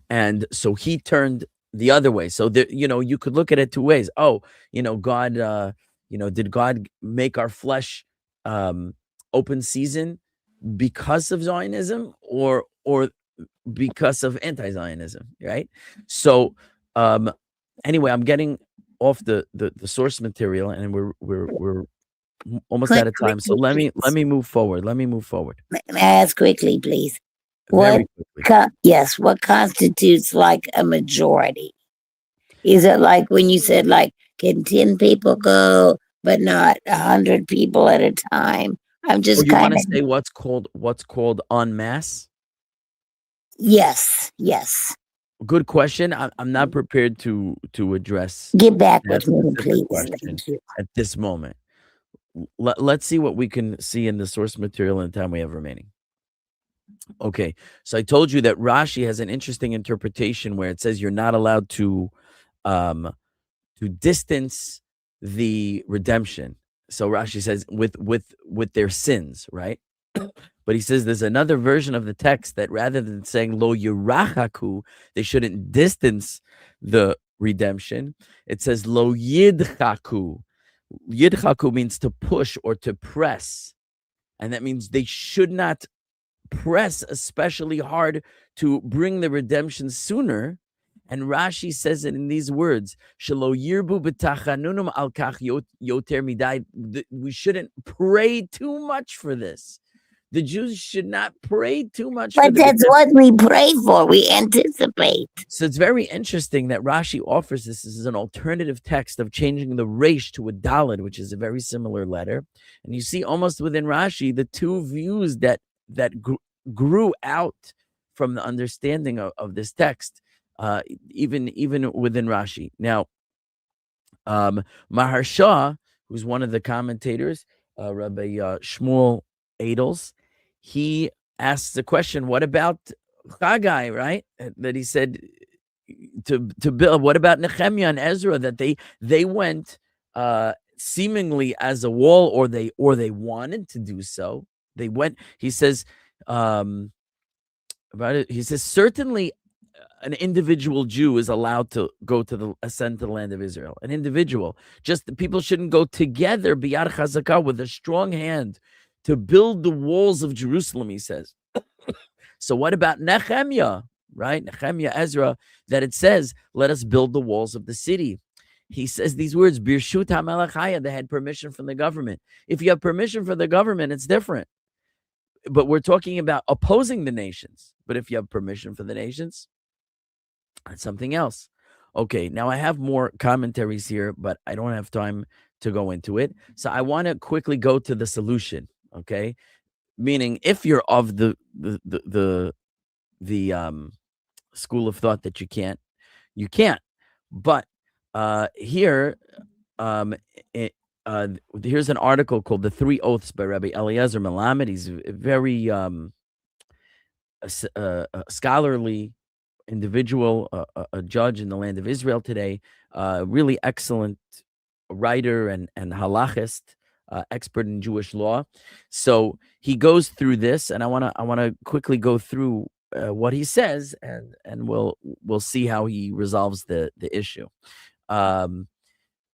And so he turned the other way. So you could look at it two ways. God, did God make our flesh open season because of Zionism or because of anti-Zionism, right? So anyway, I'm getting off the source material, and we're almost out of time. So let me move forward. May I ask quickly, please? Very quickly. Yes, what constitutes like a majority? Is it like when you said, like, can 10 people go, but not 100 people at a time? I'm just you want to say what's called en masse? Yes. Good question. I'm not prepared to address. Get back with me, please. Thank you. At this moment. Let's see what we can see in the source material in the time we have remaining. Okay, so I told you that Rashi has an interesting interpretation where it says you're not allowed to distance the redemption. So Rashi says with their sins, right? But he says there's another version of the text that rather than saying lo yirachaku, they shouldn't distance the redemption. It says lo yidchaku. Yidchaku means to push or to press, and that means they should not press especially hard to bring the redemption sooner. And Rashi says it in these words: "Shelo yirbu b'tachanunum al kach yoter midai." We shouldn't pray too much for this. The Jews should not pray too much. But that's what we pray for. We anticipate. So it's very interesting that Rashi offers this as an alternative text of changing the resh to a daled, which is a very similar letter. And you see almost within Rashi the two views that grew out from the understanding of this text, even within Rashi. Now, Maharsha, who's one of the commentators, Rabbi Shmuel Adels, he asks the question, what about Haggai, right? That he said to build. What about Nehemiah and Ezra, that they went seemingly as a wall, or they wanted to do so. They went, he says, about it, he says, certainly an individual Jew is allowed to go to ascend to the land of Israel. An individual. Just the people shouldn't go together, biyad chazakah, with a strong hand to build the walls of Jerusalem, he says. So what about Nehemiah, right? Nehemiah, Ezra, that it says, let us build the walls of the city. He says these words, Birshut HaMelech Haya, they had permission from the government. If you have permission from the government, it's different. But we're talking about opposing the nations. But if you have permission for the nations, that's something else. Okay, now I have more commentaries here, but I don't have time to go into it. So I want to quickly go to the solution, okay? Meaning, if you're of the school of thought that you can't. But here, here's an article called "The Three Oaths" by Rabbi Eliezer Melamed. He's a very scholarly individual, a judge in the land of Israel today. Really excellent writer and halachist. Expert in Jewish law. So he goes through this, and I want to quickly go through what he says, and we'll see how he resolves the issue.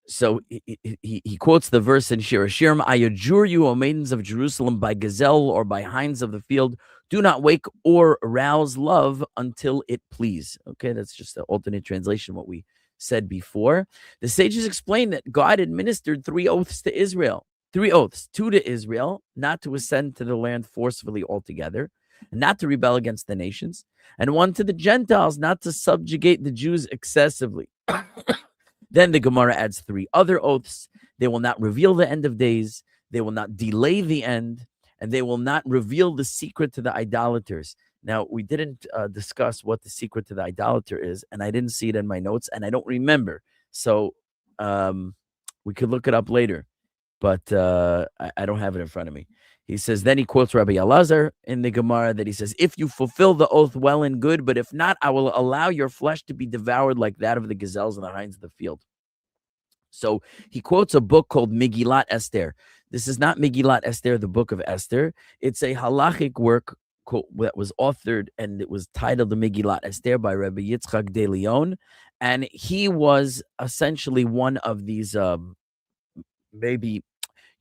So he quotes the verse in Shir HaShirim, I adjure you, O maidens of Jerusalem, by gazelle or by hinds of the field, do not wake or arouse love until it please. Okay, that's just the alternate translation, what we said before. The sages explain that God administered 3 oaths to Israel. 3 oaths, 2 to Israel, not to ascend to the land forcefully altogether, not to rebel against the nations, and 1 to the Gentiles, not to subjugate the Jews excessively. Then the Gemara adds 3 other oaths. They will not reveal the end of days, they will not delay the end, and they will not reveal the secret to the idolaters. Now, we didn't discuss what the secret to the idolater is, and I didn't see it in my notes, and I don't remember. So we could look it up later, but I don't have it in front of me. He says, then he quotes Rabbi Elazar in the Gemara that he says, if you fulfill the oath, well and good, but if not, I will allow your flesh to be devoured like that of the gazelles and the hinds of the field. So he quotes a book called Megillat Esther. This is not Megillat Esther, the book of Esther. It's a halachic work that was authored, and it was titled the Megillat Esther by Rabbi Yitzchak de Leon. And he was essentially one of these, maybe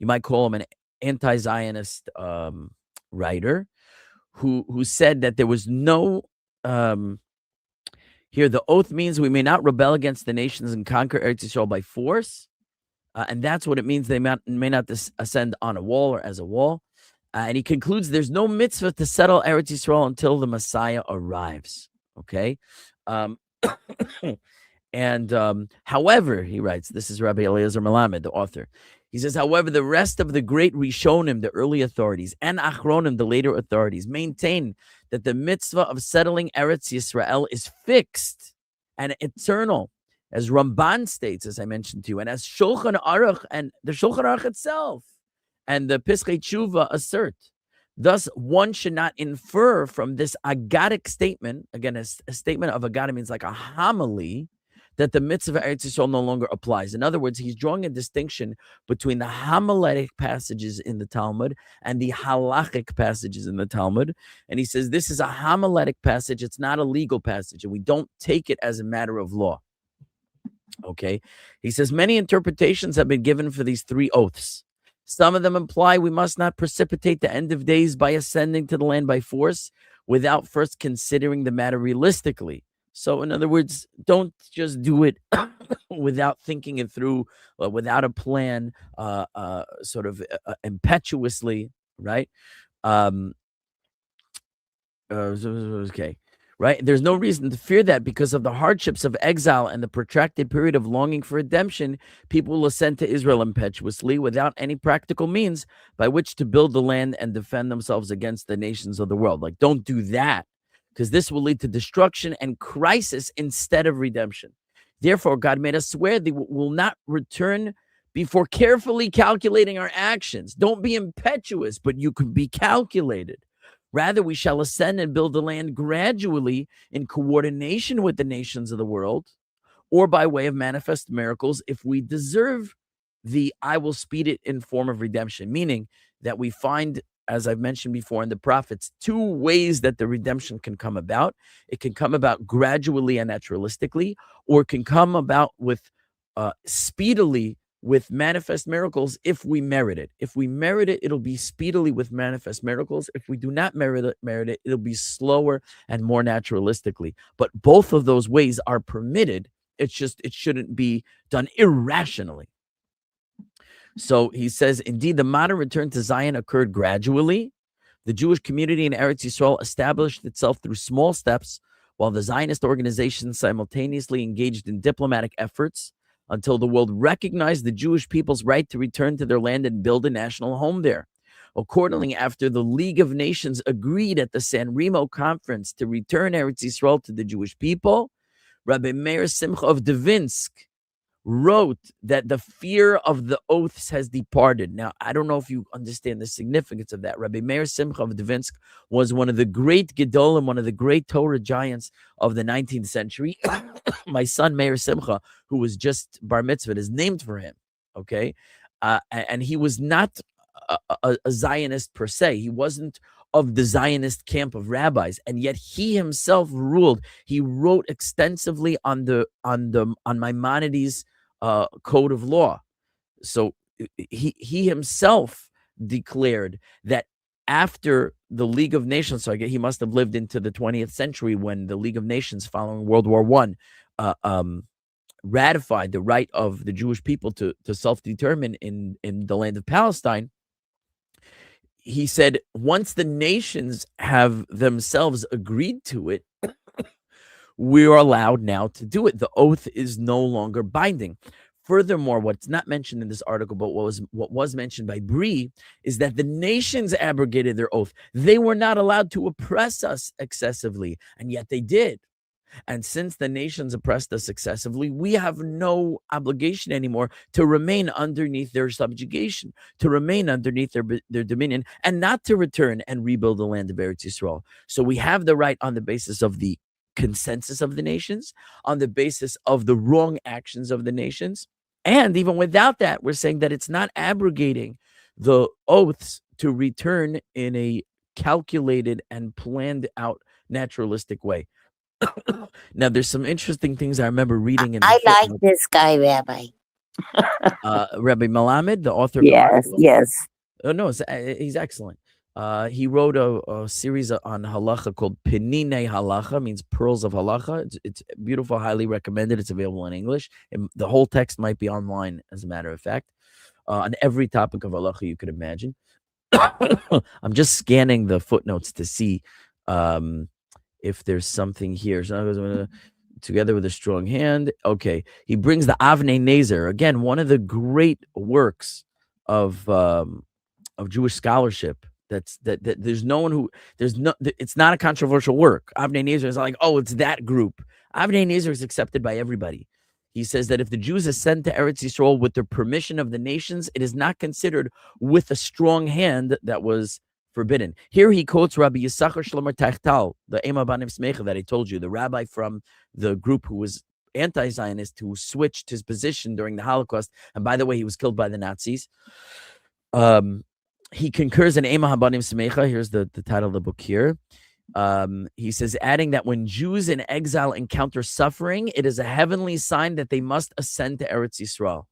you might call him an anti-Zionist writer who said that there was no, here the oath means we may not rebel against the nations and conquer Eretz Yisrael by force. And that's what it means. They may not ascend on a wall or as a wall. And he concludes there's no mitzvah to settle Eretz Yisrael until the Messiah arrives. Okay. However, he writes, this is Rabbi Eliezer Melamed, the author. He says, however, the rest of the great Rishonim, the early authorities, and Achronim, the later authorities, maintain that the mitzvah of settling Eretz Yisrael is fixed and eternal, as Ramban states, as I mentioned to you, and as Shulchan Aruch and the Shulchan Aruch itself and the Pischei Tshuva assert. Thus, one should not infer from this Aggadic statement, again, a statement of Aggada means like a homily, that the mitzvah of Eretz Yisrael no longer applies. In other words, he's drawing a distinction between the homiletic passages in the Talmud and the halachic passages in the Talmud. And he says this is a homiletic passage. It's not a legal passage, and we don't take it as a matter of law. Okay. He says many interpretations have been given for these 3 oaths. Some of them imply we must not precipitate the end of days by ascending to the land by force without first considering the matter realistically. So, in other words, don't just do it without thinking it through, without a plan, sort of impetuously, right? Okay. Right? There's no reason to fear that because of the hardships of exile and the protracted period of longing for redemption, people will ascend to Israel impetuously without any practical means by which to build the land and defend themselves against the nations of the world. Like, don't do that, because this will lead to destruction and crisis instead of redemption. Therefore, God made us swear that we will not return before carefully calculating our actions. Don't be impetuous, but you can be calculated. Rather, we shall ascend and build the land gradually in coordination with the nations of the world, or by way of manifest miracles if we deserve the I will speed it in form of redemption, meaning that we find, as I've mentioned before in the prophets, 2 ways that the redemption can come about. It can come about gradually and naturalistically, or it can come about with speedily with manifest miracles if we merit it. If we merit it, it'll be speedily with manifest miracles. If we do not merit it, it'll be slower and more naturalistically. But both of those ways are permitted. It's just, it shouldn't be done irrationally. So he says, indeed, the modern return to Zion occurred gradually. The Jewish community in Eretz Yisrael established itself through small steps, while the Zionist organization simultaneously engaged in diplomatic efforts until the world recognized the Jewish people's right to return to their land and build a national home there. Accordingly, after the League of Nations agreed at the San Remo conference to return Eretz Yisrael to the Jewish people, Rabbi Meir Simcha of Dvinsk wrote that the fear of the oaths has departed. Now, I don't know if you understand the significance of that. Rabbi Meir Simcha of Dvinsk was one of the great Gedolim, one of the great Torah giants of the 19th century. My son, Meir Simcha, who was just bar mitzvah, is named for him, okay? And he was not a Zionist per se. He wasn't of the Zionist camp of rabbis, and yet he himself ruled. He wrote extensively on Maimonides' code of law. So he himself declared that after the League of Nations, so he must have lived into the 20th century when the League of Nations, following World War I, ratified the right of the Jewish people to self-determine in the land of Palestine, he said, once the nations have themselves agreed to it, we are allowed now to do it. The oath is no longer binding. Furthermore, what's not mentioned in this article, but what was mentioned by Bree, is that the nations abrogated their oath. They were not allowed to oppress us excessively, and yet they did. And since the nations oppressed us excessively, we have no obligation anymore to remain underneath their subjugation, to remain underneath their dominion, and not to return and rebuild the land of Eretz Yisrael. So we have the right on the basis of the consensus of the nations, on the basis of the wrong actions of the nations. And even without that, we're saying that it's not abrogating the oaths to return in a calculated and planned out naturalistic way. Now, there's some interesting things I remember reading in. I like this guy, Rabbi. Rabbi Melamed, the author. Yes, yes. Oh no, he's excellent. He wrote a series on halacha called Penine Halacha, means pearls of halacha. It's beautiful, highly recommended. It's available in English. The whole text might be online, as a matter of fact, on every topic of halacha you could imagine. I'm just scanning the footnotes to see if there's something here. So together with a strong hand. Okay. He brings the Avnei Nezer, again, one of the great works of Jewish scholarship. That there's no one who, it's not a controversial work. Avnei Nezer is like, oh, it's that group. Avnei Nezer is accepted by everybody. He says that if the Jews ascend to Eretz Yisrael with the permission of the nations, it is not considered with a strong hand that was forbidden. Here he quotes Rabbi Yisachar Shlomo Tachtal, the Ema Banim Smecha that I told you, the rabbi from the group who was anti-Zionist, who switched his position during the Holocaust. And by the way, he was killed by the Nazis. He concurs in Ema Banim Smecha. Here's the title of the book here. He says, adding that when Jews in exile encounter suffering, it is a heavenly sign that they must ascend to Eretz Yisrael.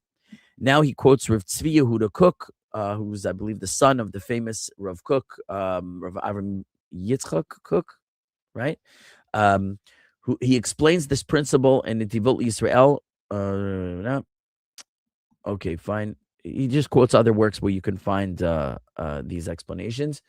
Now he quotes Rav Tzvi Yehuda Kook, who's, I believe, the son of the famous Rav Kook, Rav Avram Yitzchak Kook, right? Who he explains this principle in Netivot Yisrael. Okay, fine. He just quotes other works where you can find these explanations.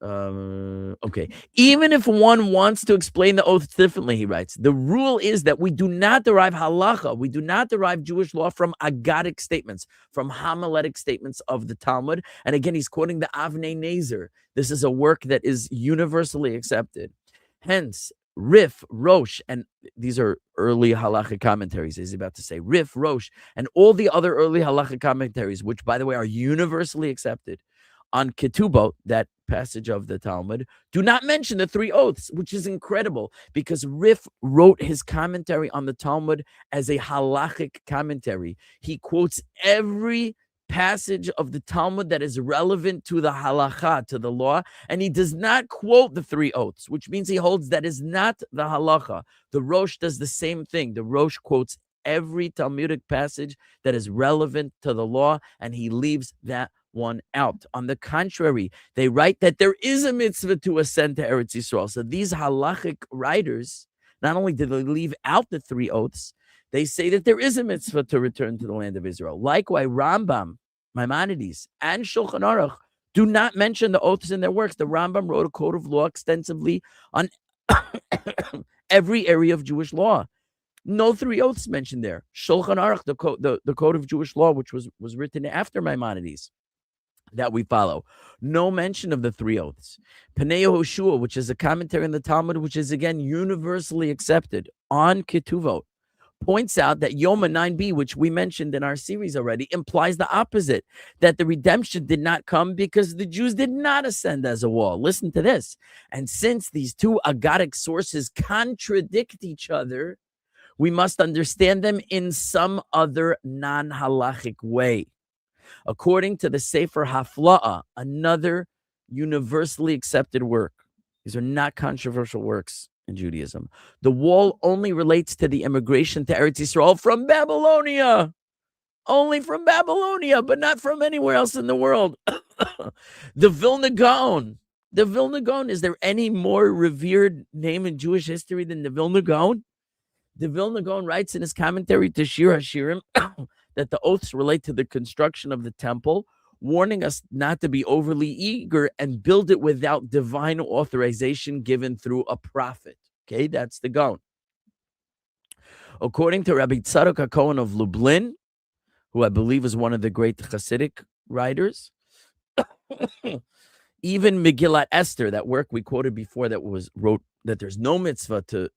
Okay. Even if one wants to explain the oaths differently, he writes, the rule is that we do not derive halacha, we do not derive Jewish law from agadic statements, from homiletic statements of the Talmud. And again, he's quoting the Avnei Nezer. This is a work that is universally accepted. Hence, Rif, Rosh, and these are early halachic commentaries. He's about to say Rif, Rosh, and all the other early halachic commentaries, which, by the way, are universally accepted on Ketubot, that passage of the Talmud, do not mention the three oaths, which is incredible because Rif wrote his commentary on the Talmud as a halachic commentary. He quotes every passage of the Talmud that is relevant to the halacha, to the law, and he does not quote the three oaths, which means he holds that is not the halacha. The Rosh does the same thing. The Rosh quotes every Talmudic passage that is relevant to the law, and he leaves that one out. On the contrary, they write that there is a mitzvah to ascend to Eretz Yisrael. So these halachic writers, not only did they leave out the three oaths, they say that there is a mitzvah to return to the land of Israel. Likewise, Rambam, Maimonides, and Shulchan Aruch do not mention the oaths in their works. The Rambam wrote a code of law extensively on every area of Jewish law. No three oaths mentioned there. Shulchan Aruch, the code of Jewish law, which was written after Maimonides, that we follow. No mention of the three oaths. Pnei Yehoshua, which is a commentary on the Talmud, which is again universally accepted on Ketuvot, points out that Yoma 9b, which we mentioned in our series already, implies the opposite, that the redemption did not come because the Jews did not ascend as a wall. Listen to this. And since these two agadic sources contradict each other, we must understand them in some other non-halachic way. According to the Sefer Hafla'ah, another universally accepted work, these are not controversial works in Judaism, the wall only relates to the immigration to Eretz Yisrael from Babylonia. Only from Babylonia, but not from anywhere else in the world. The Vilna Gaon. The Vilna Gaon, is there any more revered name in Jewish history than the Vilna Gaon? The Vilna Gaon writes in his commentary to Shir HaShirim that the oaths relate to the construction of the temple, warning us not to be overly eager and build it without divine authorization given through a prophet. Okay, that's the Gaon. According to Rabbi Tzadok HaKohen of Lublin, who I believe is one of the great Hasidic writers, even Megillat Esther, that work we quoted before, that was wrote that there's no mitzvah to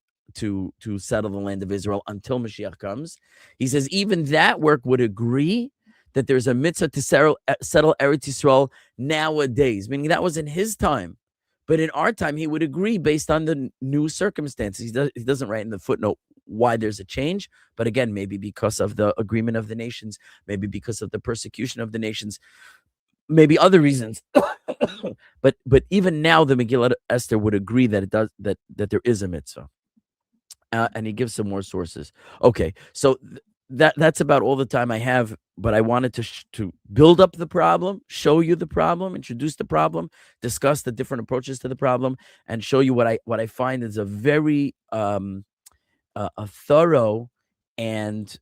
settle the land of Israel until Mashiach comes. He says even that work would agree that there's a mitzvah to settle Eretz Yisrael nowadays, meaning that was in his time. But in our time, he would agree based on the new circumstances. He doesn't write in the footnote why there's a change. But again, maybe because of the agreement of the nations, maybe because of the persecution of the nations, maybe other reasons. but even now, the Megillah Esther would agree that it does that there is a mitzvah. And he gives some more sources. Okay, so that's about all the time I have. But I wanted to build up the problem, show you the problem, introduce the problem, discuss the different approaches to the problem, and show you what I find is a very a thorough and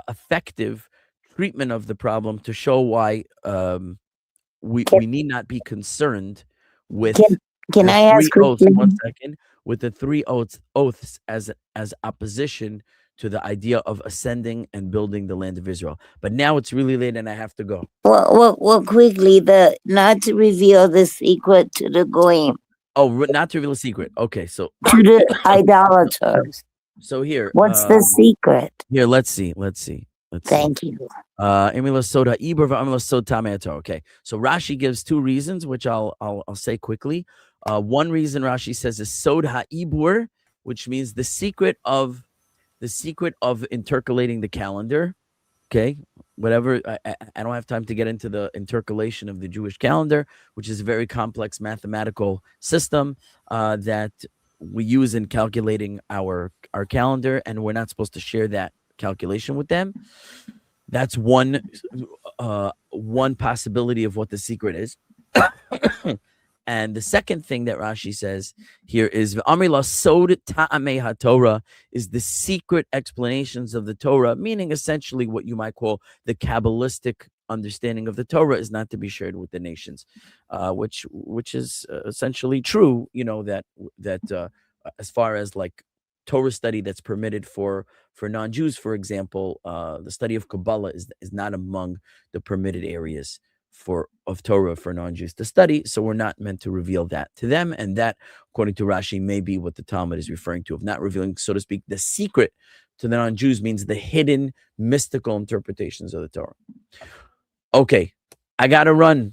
effective treatment of the problem to show why we need not be concerned with. Can I ask oaths, 1 second, with the three oaths as opposition to the idea of ascending and building the land of Israel. But now it's really late and I have to go. Well, quickly, not to reveal the secret to the goyim. Oh, not to reveal a secret. Okay, so to the idolaters. So here, what's the secret? Here, let's see. Thank you. Okay, so Rashi gives two reasons, which I'll say quickly. One reason Rashi says is sod ha'ibur, which means the secret of intercalating the calendar. Okay, whatever. I don't have time to get into the intercalation of the Jewish calendar, which is a very complex mathematical system that we use in calculating our calendar, and we're not supposed to share that calculation with them. That's one possibility of what the secret is. And the second thing that Rashi says here is Amrila Sod Ta'amei HaTorah is the secret explanations of the Torah, meaning essentially what you might call the Kabbalistic understanding of the Torah is not to be shared with the nations, which is essentially true. You know that as far as like Torah study that's permitted for non-Jews, for example, the study of Kabbalah is not among the permitted areas of Torah for non-Jews to study, so we're not meant to reveal that to them, and that, according to Rashi, may be what the Talmud is referring to, of not revealing, so to speak, the secret to the non-Jews, means the hidden mystical interpretations of the Torah. Okay, I gotta run.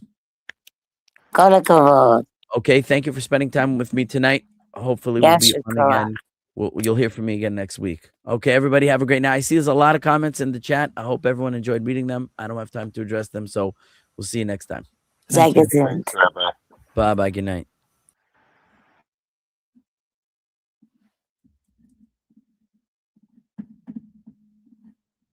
Okay, thank you for spending time with me tonight. Hopefully we'll be on again. You'll hear from me again next week. Okay, everybody have a great night. I see there's a lot of comments in the chat. I hope everyone enjoyed reading them. I don't have time to address them, so we'll see you next time. Bye-bye. Bye-bye. Good night.